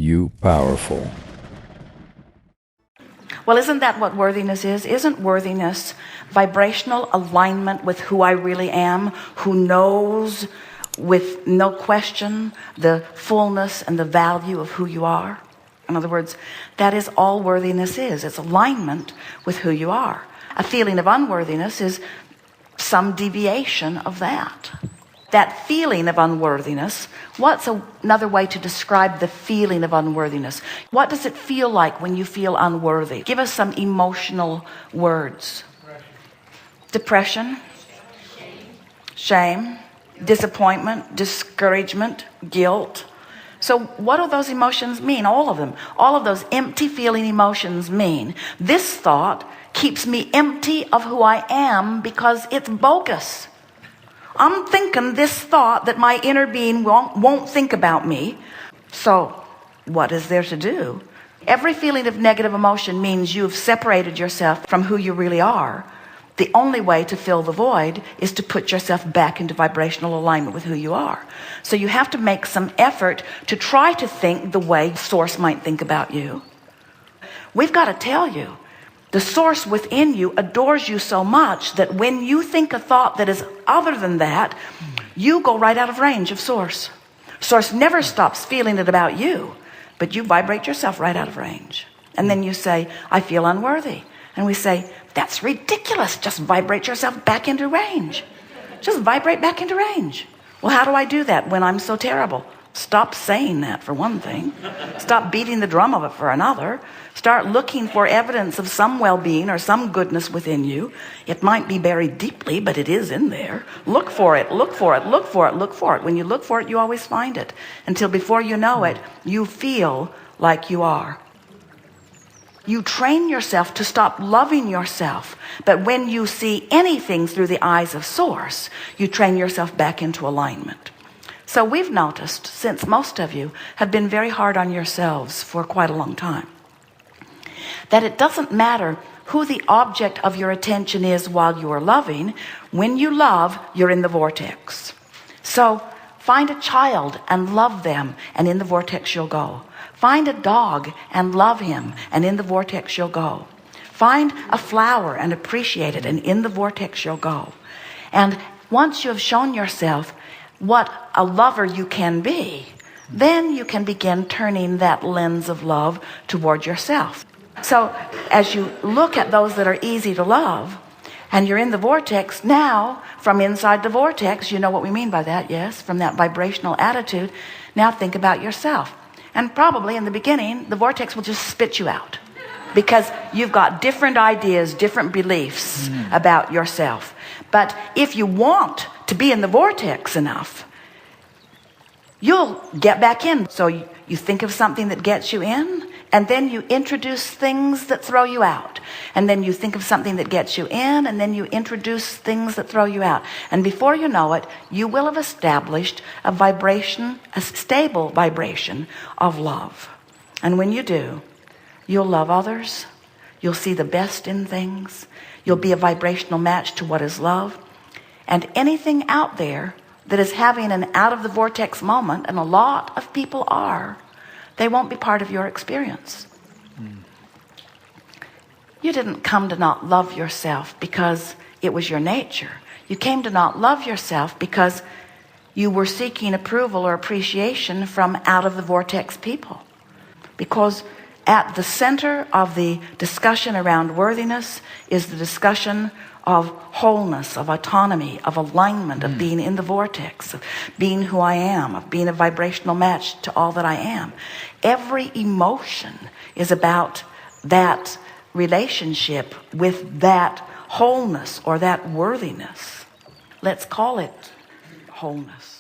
you powerful. Well, isn't that what worthiness is? Isn't worthiness vibrational alignment with who I really am, who knows with no question the fullness and the value of who you are? In other words, that is all worthiness is. It's alignment with who you are. A feeling of unworthiness is some deviation of that. That feeling of unworthiness, what's another way to describe the feeling of unworthiness? What does it feel like when you feel unworthy? Give us some emotional words. Depression, shame, disappointment, discouragement, guilt. So what do those emotions mean? All of them. All of those empty feeling emotions mean this thought keeps me empty of who I am because it's bogus. I'm thinking this thought that my inner being won't think about me. So what is there to do? Every feeling of negative emotion means you've separated yourself from who you really are. The only way to fill the void is to put yourself back into vibrational alignment with who you are. So you have to make some effort to try to think the way Source might think about you. We've got to tell you, the Source within you adores you so much that when you think a thought that is other than that, you go right out of range of Source. Source never stops feeling it about you, but you vibrate yourself right out of range. And then you say, I feel unworthy. And we say, that's ridiculous. Just vibrate yourself back into range. Just vibrate back into range. Well, how do I do that when I'm so terrible? Stop saying that, for one thing. Stop beating the drum of it, for another. Start looking for evidence of some well-being or some goodness within you. It might be buried deeply, but it is in there. Look for it, look for it, look for it, look for it. When you look for it, you always find it. Until before you know it, you feel like you are. You train yourself to stop loving yourself. But when you see anything through the eyes of Source, you train yourself back into alignment. So we've noticed, since most of you have been very hard on yourselves for quite a long time, that it doesn't matter who the object of your attention is while you are loving. When you love, you're in the vortex. So find a child and love them, and in the vortex you'll go. Find a dog and love him, and in the vortex you'll go. Find a flower and appreciate it, and in the vortex you'll go. And once you have shown yourself what a lover you can be, then you can begin turning that lens of love toward yourself. So as you look at those that are easy to love, and you're in the vortex now, from inside the vortex, you know what we mean by that, yes? From that vibrational attitude, now think about yourself. And probably in the beginning, the vortex will just spit you out, because you've got different ideas, different beliefs about yourself. But if you want to be in the vortex enough, you'll get back in. So you think of something that gets you in, and then you introduce things that throw you out. And then you think of something that gets you in, and then you introduce things that throw you out. And before you know it, you will have established a vibration, a stable vibration of love. And when you do, you'll love others. You'll see the best in things. You'll be a vibrational match to what is love. And anything out there that is having an out of the vortex moment, and a lot of people are, they won't be part of your experience. You didn't come to not love yourself because it was your nature. You came to not love yourself because you were seeking approval or appreciation from out of the vortex people. Because at the center of the discussion around worthiness is the discussion of wholeness, of autonomy, of alignment, of being in the vortex, of being who I am, of being a vibrational match to all that I am. Every emotion is about that relationship with that wholeness or that worthiness. Let's call it wholeness.